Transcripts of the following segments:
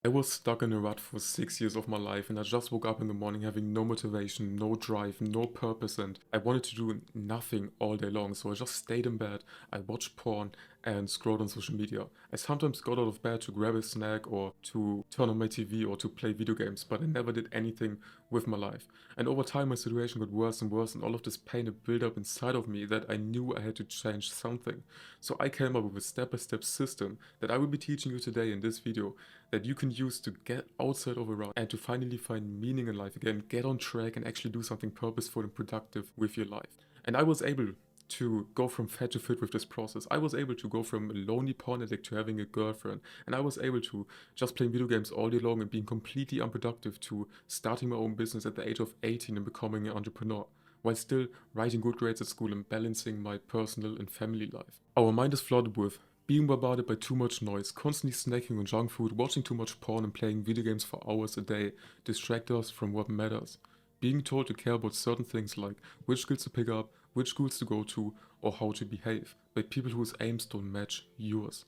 I was stuck in a rut for 6 years of my life, and I just woke up in the morning having no motivation, no drive, no purpose, and I wanted to do nothing all day long. So I just stayed in bed, I watched porn, and scrolled on social media. I sometimes got out of bed to grab a snack or to turn on my TV or to play video games, but I never did anything with my life. And over time, my situation got worse and worse, and all of this pain had built up inside of me that I knew I had to change something. So I came up with a step-by-step system that I will be teaching you today in this video that you can use to get outside of a rut and to finally find meaning in life again, get on track and actually do something purposeful and productive with your life. And I was able to go from fat to fit with this process. I was able to go from a lonely porn addict to having a girlfriend. And I was able to just playing video games all day long and being completely unproductive to starting my own business at the age of 18 and becoming an entrepreneur, while still writing good grades at school and balancing my personal and family life. Our mind is flooded with being bombarded by too much noise, constantly snacking on junk food, watching too much porn and playing video games for hours a day distract us from what matters. Being told to care about certain things like which skills to pick up, which schools to go to, or how to behave, by people whose aims don't match yours.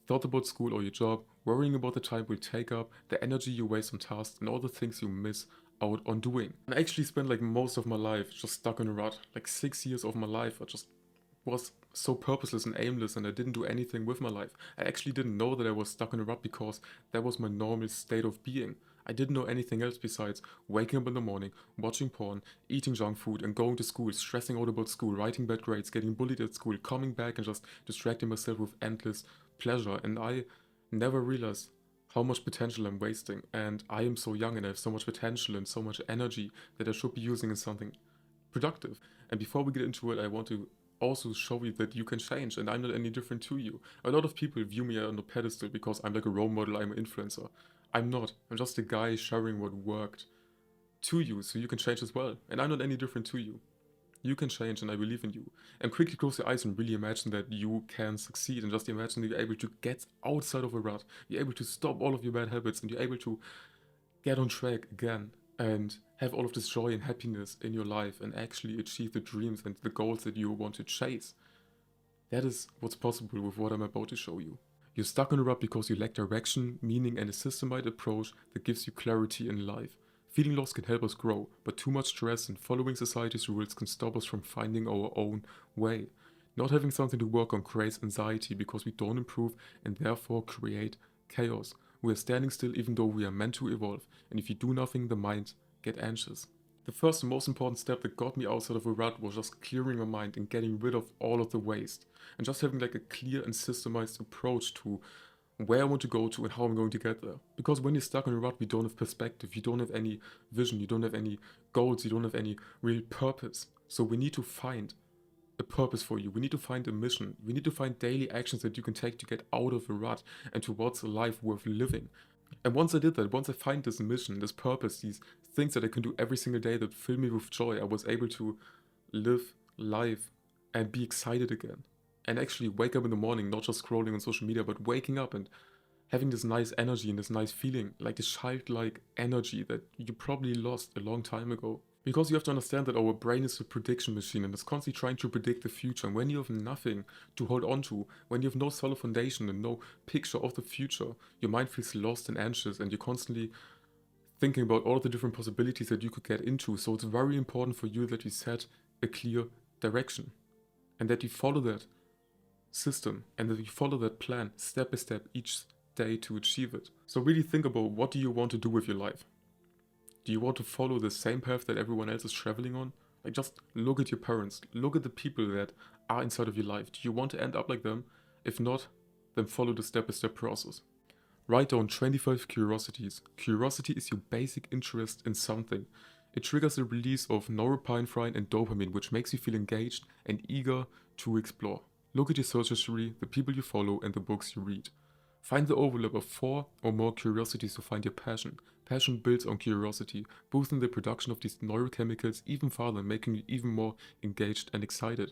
Thought about school or your job, worrying about the time will take up, the energy you waste on tasks, and all the things you miss out on doing. And I actually spent like most of my life just stuck in a rut. Like 6 years of my life I just was so purposeless and aimless, and I didn't do anything with my life. I actually didn't know that I was stuck in a rut because that was my normal state of being. I didn't know anything else besides waking up in the morning, watching porn, eating junk food, and going to school, stressing out about school, writing bad grades, getting bullied at school, coming back and just distracting myself with endless pleasure. And I never realized how much potential I'm wasting. And I am so young and I have so much potential and so much energy that I should be using in something productive. And before we get into it, I want to also show you that you can change, and I'm not any different to you. A lot of people view me on a pedestal because I'm like a role model, I'm an influencer. I'm not. I'm just a guy sharing what worked to you so you can change as well. And I'm not any different to you. You can change, and I believe in you. And quickly close your eyes and really imagine that you can succeed, and just imagine that you're able to get outside of a rut. You're able to stop all of your bad habits, and you're able to get on track again and have all of this joy and happiness in your life and actually achieve the dreams and the goals that you want to chase. That is what's possible with what I'm about to show you. You're stuck in a rut because you lack direction, meaning, and a systematic approach that gives you clarity in life. Feeling lost can help us grow, but too much stress and following society's rules can stop us from finding our own way. Not having something to work on creates anxiety because we don't improve and therefore create chaos. We are standing still even though we are meant to evolve, and if you do nothing, the mind get anxious. The first and most important step that got me outside of a rut was just clearing my mind and getting rid of all of the waste, and just having like a clear and systemized approach to where I want to go to and how I'm going to get there. Because when you're stuck in a rut, you don't have perspective, you don't have any vision, you don't have any goals, you don't have any real purpose. So we need to find a purpose for you. We need to find a mission. We need to find daily actions that you can take to get out of a rut and towards a life worth living. And once I did that, once I find this mission, this purpose, these things that I can do every single day that fill me with joy, I was able to live life and be excited again. And actually wake up in the morning, not just scrolling on social media, but waking up and having this nice energy and this nice feeling, like this childlike energy that you probably lost a long time ago. Because you have to understand that our brain is a prediction machine and is constantly trying to predict the future. And when you have nothing to hold on to, when you have no solid foundation and no picture of the future, your mind feels lost and anxious, and you're constantly thinking about all the different possibilities that you could get into. So it's very important for you that you set a clear direction and that you follow that system and that you follow that plan step by step each day to achieve it. So really think about, what do you want to do with your life? Do you want to follow the same path that everyone else is traveling on? Like, just look at your parents, look at the people that are inside of your life. Do you want to end up like them? If not, then follow the step-by-step process. Write down 25 curiosities. Curiosity is your basic interest in something. It triggers the release of norepinephrine and dopamine, which makes you feel engaged and eager to explore. Look at your search history, the people you follow, and the books you read. Find the overlap of 4 or more curiosities to find your passion. Passion builds on curiosity, boosting the production of these neurochemicals even further, making you even more engaged and excited.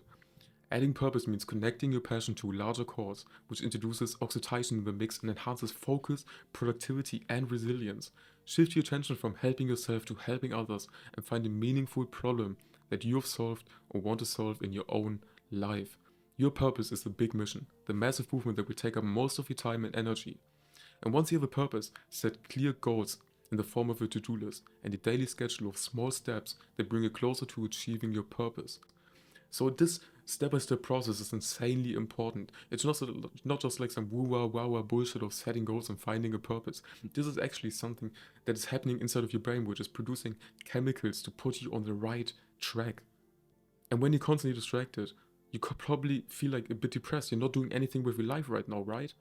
Adding purpose means connecting your passion to a larger cause, which introduces oxytocin in the mix and enhances focus, productivity, and resilience. Shift your attention from helping yourself to helping others and find a meaningful problem that you have solved or want to solve in your own life. Your purpose is the big mission, the massive movement that will take up most of your time and energy. And once you have a purpose, set clear goals in the form of a to-do list and a daily schedule of small steps that bring you closer to achieving your purpose. So this step-by-step process is insanely important. It's not just like some woo-wah bullshit of setting goals and finding a purpose. This is actually something that is happening inside of your brain, which is producing chemicals to put you on the right track. And when you're constantly distracted, you could probably feel like a bit depressed. You're not doing anything with your life right now, right?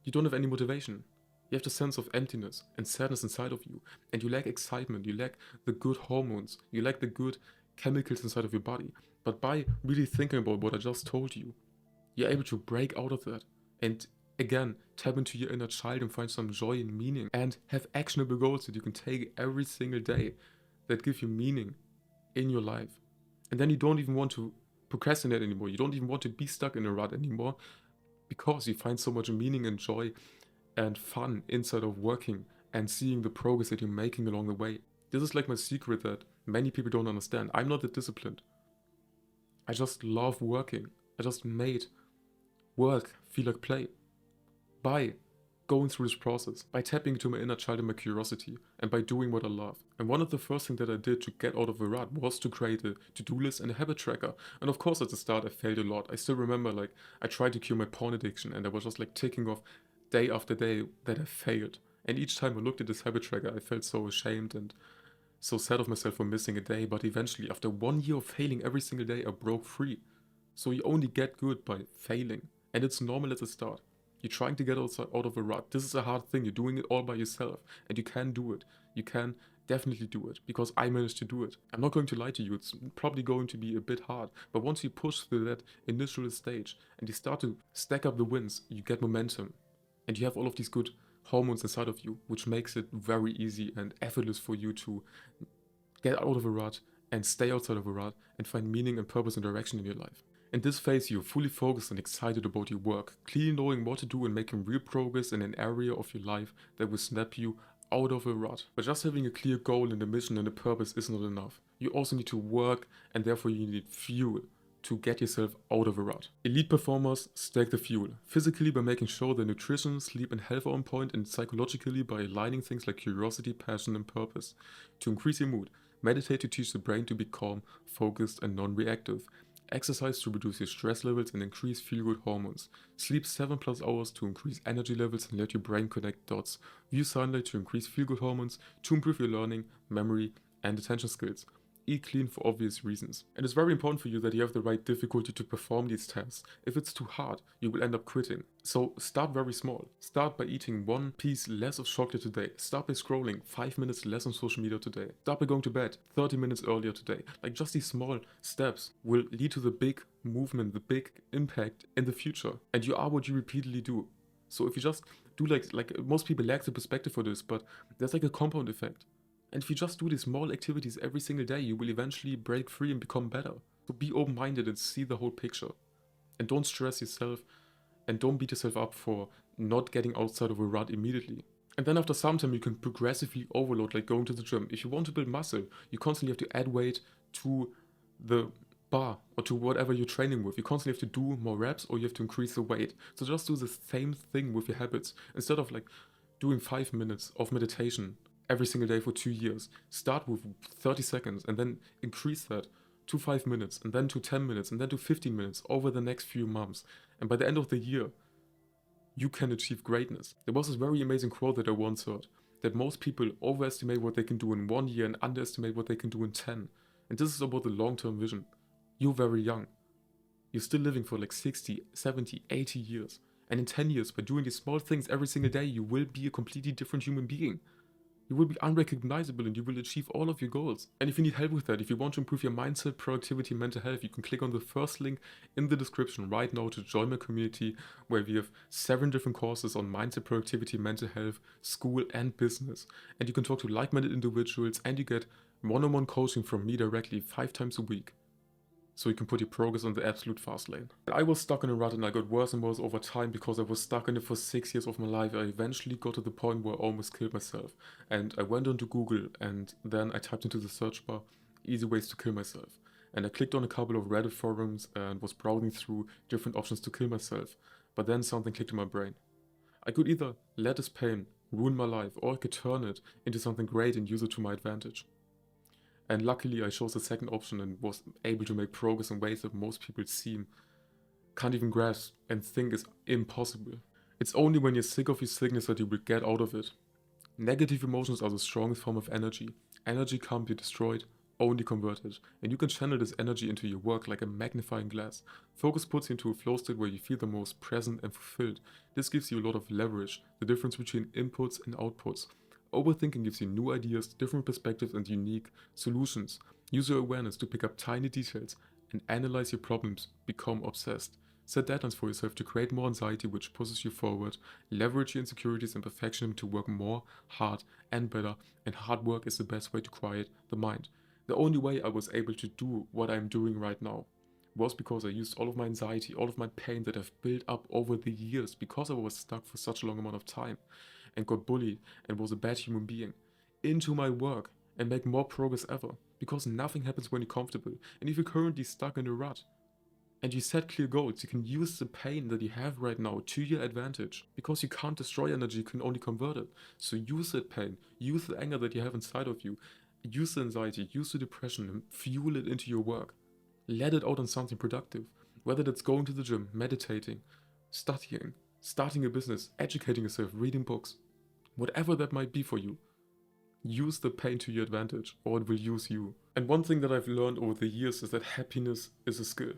You don't have any motivation. You have the sense of emptiness and sadness inside of you, and you lack excitement, you lack the good hormones, you lack the good chemicals inside of your body. But by really thinking about what I just told you, you're able to break out of that and again tap into your inner child and find some joy and meaning and have actionable goals that you can take every single day that give you meaning in your life. And then you don't even want to procrastinate anymore. You don't even want to be stuck in a rut anymore because you find so much meaning and joy and fun inside of working and seeing the progress that you're making along the way. This is like my secret that many people don't understand. I'm not that disciplined. I just love working. I just made work feel like play by going through this process, by tapping into my inner child and my curiosity, and by doing what I love. And one of the first things that I did to get out of a rut was to create a to-do list and a habit tracker. And of course, at the start, I failed a lot. I still remember, like, I tried to cure my porn addiction, and I was just like ticking off day after day that I failed. And each time I looked at this habit tracker, I felt so ashamed and so sad of myself for missing a day. But eventually, after 1 year of failing every single day, I broke free. So you only get good by failing. And it's normal at the start. You're trying to get out of a rut. This is a hard thing. You're doing it all by yourself. And you can do it. You can definitely do it. Because I managed to do it. I'm not going to lie to you. It's probably going to be a bit hard. But once you push through that initial stage and you start to stack up the wins, you get momentum. And you have all of these good hormones inside of you, which makes it very easy and effortless for you to get out of a rut and stay outside of a rut and find meaning and purpose and direction in your life. In this phase, you're fully focused and excited about your work, clearly knowing what to do and making real progress in an area of your life that will snap you out of a rut. But just having a clear goal and a mission and a purpose is not enough. You also need to work, and therefore you need fuel to get yourself out of a rut. Elite performers stack the fuel, physically by making sure their nutrition, sleep and health are on point, and psychologically by aligning things like curiosity, passion and purpose. To increase your mood, meditate to teach the brain to be calm, focused and non-reactive. Exercise to reduce your stress levels and increase feel-good hormones. Sleep 7+ hours to increase energy levels and let your brain connect dots. View sunlight to increase feel-good hormones, to improve your learning, memory, and attention skills. Eat clean for obvious reasons. And it's very important for you that you have the right difficulty to perform these tasks. If it's too hard, you will end up quitting. So start very small. Start by eating 1 piece less of chocolate today. Start by scrolling 5 minutes less on social media today. Start by going to bed 30 minutes earlier today. Like, just these small steps will lead to the big movement, the big impact in the future. And you are what you repeatedly do. So if you just do like most people lack the perspective for this, but there's like a compound effect. And if you just do these small activities every single day, you will eventually break free and become better. So be open-minded and see the whole picture. And don't stress yourself and don't beat yourself up for not getting outside of a rut immediately. And then after some time, you can progressively overload, like going to the gym. If you want to build muscle, you constantly have to add weight to the bar or to whatever you're training with. You constantly have to do more reps or you have to increase the weight. So just do the same thing with your habits. Instead of like doing 5 minutes of meditation every single day for 2 years. Start with 30 seconds and then increase that to 5 minutes and then to 10 minutes and then to 15 minutes over the next few months. And by the end of the year, you can achieve greatness. There was this very amazing quote that I once heard, that most people overestimate what they can do in 1 year and underestimate what they can do in 10. And this is about the long-term vision. You're very young. You're still living for like 60, 70, 80 years. And in 10 years, by doing these small things every single day, you will be a completely different human being. You will be unrecognizable and you will achieve all of your goals. And if you need help with that, if you want to improve your mindset, productivity, mental health, you can click on the first link in the description right now to join my community, where we have 7 different courses on mindset, productivity, mental health, school and business. And you can talk to like-minded individuals and you get one-on-one coaching from me directly 5 times a week. So you can put your progress on the absolute fast lane. I was stuck in a rut and I got worse and worse over time because I was stuck in it for 6 years of my life. I eventually got to the point where I almost killed myself. And I went onto Google and then I typed into the search bar, easy ways to kill myself. And I clicked on a couple of Reddit forums and was browsing through different options to kill myself. But then something clicked in my brain. I could either let this pain ruin my life, or I could turn it into something great and use it to my advantage. And luckily I chose the second option and was able to make progress in ways that most people can't even grasp and think is impossible. It's only when you're sick of your sickness that you will get out of it. Negative emotions are the strongest form of energy. Energy can't be destroyed, only converted. And you can channel this energy into your work like a magnifying glass. Focus puts you into a flow state where you feel the most present and fulfilled. This gives you a lot of leverage, the difference between inputs and outputs. Overthinking gives you new ideas, different perspectives, and unique solutions. Use your awareness to pick up tiny details and analyze your problems. Become obsessed. Set deadlines for yourself to create more anxiety, which pushes you forward. Leverage your insecurities and perfectionism to work more, hard, and better. And hard work is the best way to quiet the mind. The only way I was able to do what I'm doing right now was because I used all of my anxiety, all of my pain that I've built up over the years because I was stuck for such a long amount of time and got bullied and was a bad human being, into my work and make more progress ever. Because nothing happens when you're comfortable. And if you're currently stuck in a rut and you set clear goals, you can use the pain that you have right now to your advantage. Because you can't destroy energy, you can only convert it. So use that pain, use the anger that you have inside of you, use the anxiety, use the depression, and fuel it into your work. Let it out on something productive. Whether that's going to the gym, meditating, studying, starting a business, educating yourself, reading books, whatever that might be for you. Use the pain to your advantage, or it will use you. And one thing that I've learned over the years is that happiness is a skill.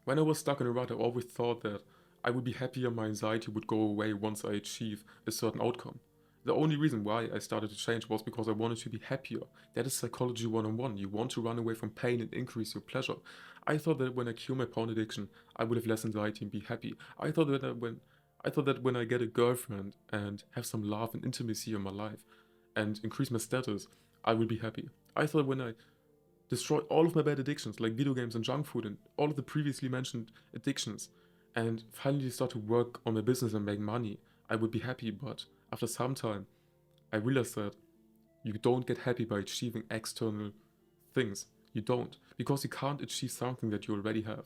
When I was stuck in a rut, I always thought that I would be happy and my anxiety would go away once I achieve a certain outcome. The only reason why I started to change was because I wanted to be happier. That is psychology 101. You want to run away from pain and increase your pleasure. I thought that when I cure my porn addiction, I would have less anxiety and be happy. I thought that when I get a girlfriend and have some love and intimacy in my life and increase my status, I will be happy. I thought when I destroy all of my bad addictions like video games and junk food and all of the previously mentioned addictions and finally start to work on my business and make money, I would be happy. But after some time, I realized that you don't get happy by achieving external things. You don't, because you can't achieve something that you already have.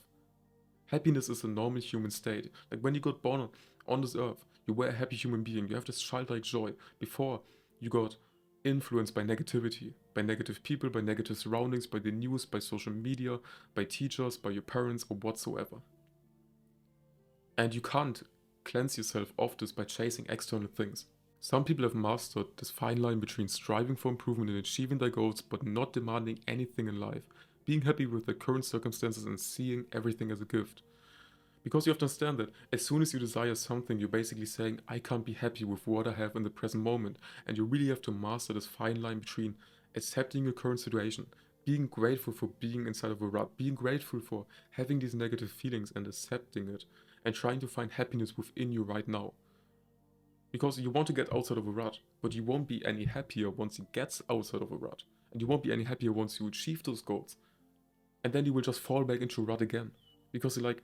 Happiness is a normal human state. Like when you got born on this earth, you were a happy human being. You have this childlike joy before you got influenced by negativity, by negative people, by negative surroundings, by the news, by social media, by teachers, by your parents, or whatsoever. And you can't cleanse yourself of this by chasing external things. Some people have mastered this fine line between striving for improvement and achieving their goals, but not demanding anything in life, being happy with their current circumstances and seeing everything as a gift. Because you have to understand that as soon as you desire something, you're basically saying, I can't be happy with what I have in the present moment. And you really have to master this fine line between accepting your current situation, being grateful for being inside of a rut, being grateful for having these negative feelings and accepting it, and trying to find happiness within you right now. Because you want to get outside of a rut, but you won't be any happier once you get outside of a rut. And you won't be any happier once you achieve those goals. And then you will just fall back into a rut again. Because you're like,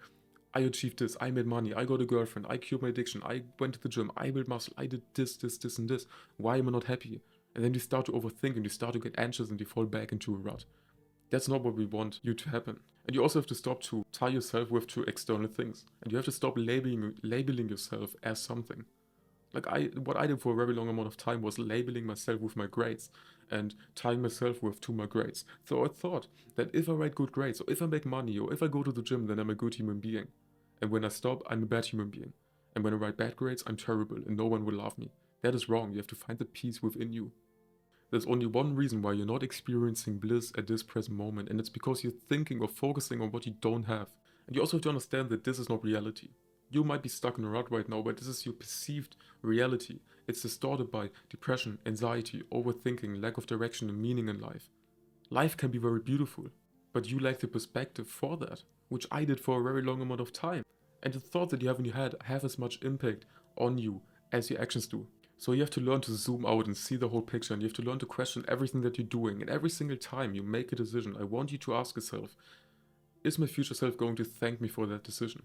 I achieved this, I made money, I got a girlfriend, I cured my addiction, I went to the gym, I built muscle, I did this, and this. Why am I not happy? And then you start to overthink and you start to get anxious and you fall back into a rut. That's not what we want you to happen. And you also have to stop to tie yourself with to external things. And you have to stop labeling yourself as something. Like what I did for a very long amount of time was labeling myself with my grades and tying myself to my grades. So I thought that if I write good grades, or if I make money, or if I go to the gym, then I'm a good human being. And when I stop, I'm a bad human being. And when I write bad grades, I'm terrible and no one will love me. That is wrong. You have to find the peace within you. There's only one reason why you're not experiencing bliss at this present moment, and it's because you're thinking or focusing on what you don't have. And you also have to understand that this is not reality. You might be stuck in a rut right now, but this is your perceived reality. It's distorted by depression, anxiety, overthinking, lack of direction and meaning in life. Life can be very beautiful, but you lack the perspective for that, which I did for a very long amount of time. And the thoughts that you have in your head have as much impact on you as your actions do. So you have to learn to zoom out and see the whole picture, and you have to learn to question everything that you're doing. And every single time you make a decision, I want you to ask yourself, is my future self going to thank me for that decision?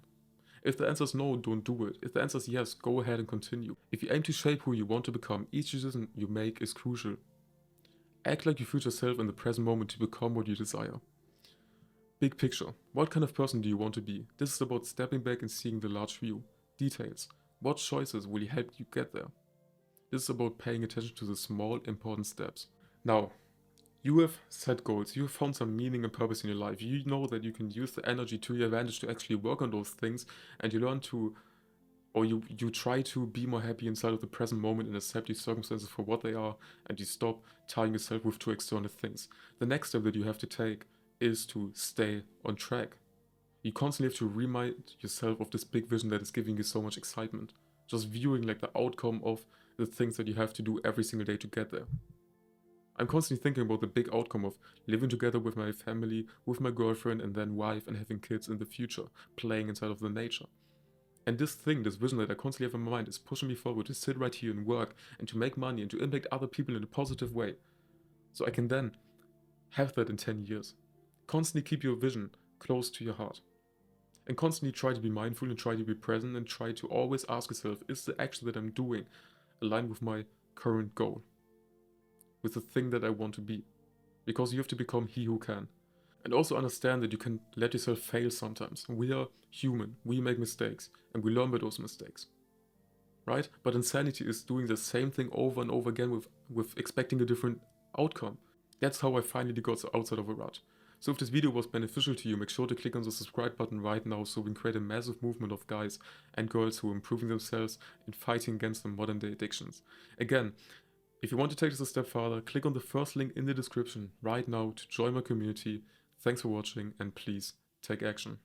If the answer is no, don't do it. If the answer is yes, go ahead and continue. If you aim to shape who you want to become, each decision you make is crucial. Act like your future self in the present moment to become what you desire. Big picture. What kind of person do you want to be? This is about stepping back and seeing the large view. Details. What choices will help you get there? This is about paying attention to the small, important steps. Now, you have set goals, you have found some meaning and purpose in your life. You know that you can use the energy to your advantage to actually work on those things, and you learn to, or you try to be more happy inside of the present moment and accept these circumstances for what they are, and you stop tying yourself with two external things. The next step that you have to take is to stay on track. You constantly have to remind yourself of this big vision that is giving you so much excitement. Just viewing like the outcome of the things that you have to do every single day to get there. I'm constantly thinking about the big outcome of living together with my family, with my girlfriend, and then wife, and having kids in the future, playing inside of the nature. And this thing, this vision that I constantly have in my mind is pushing me forward to sit right here and work and to make money and to impact other people in a positive way. So I can then have that in 10 years. Constantly keep your vision close to your heart. And constantly try to be mindful and try to be present and try to always ask yourself, is the action that I'm doing aligned with my current goal? With the thing that I want to be? Because you have to become he who can. And also understand that you can let yourself fail sometimes. We are human, we make mistakes, and we learn by those mistakes. Right? But insanity is doing the same thing over and over again with expecting a different outcome. That's how I finally got outside of a rut. So if this video was beneficial to you, make sure to click on the subscribe button right now so we can create a massive movement of guys and girls who are improving themselves and fighting against the modern day addictions. Again, if you want to take this a step further, click on the first link in the description right now to join my community. Thanks for watching and please take action.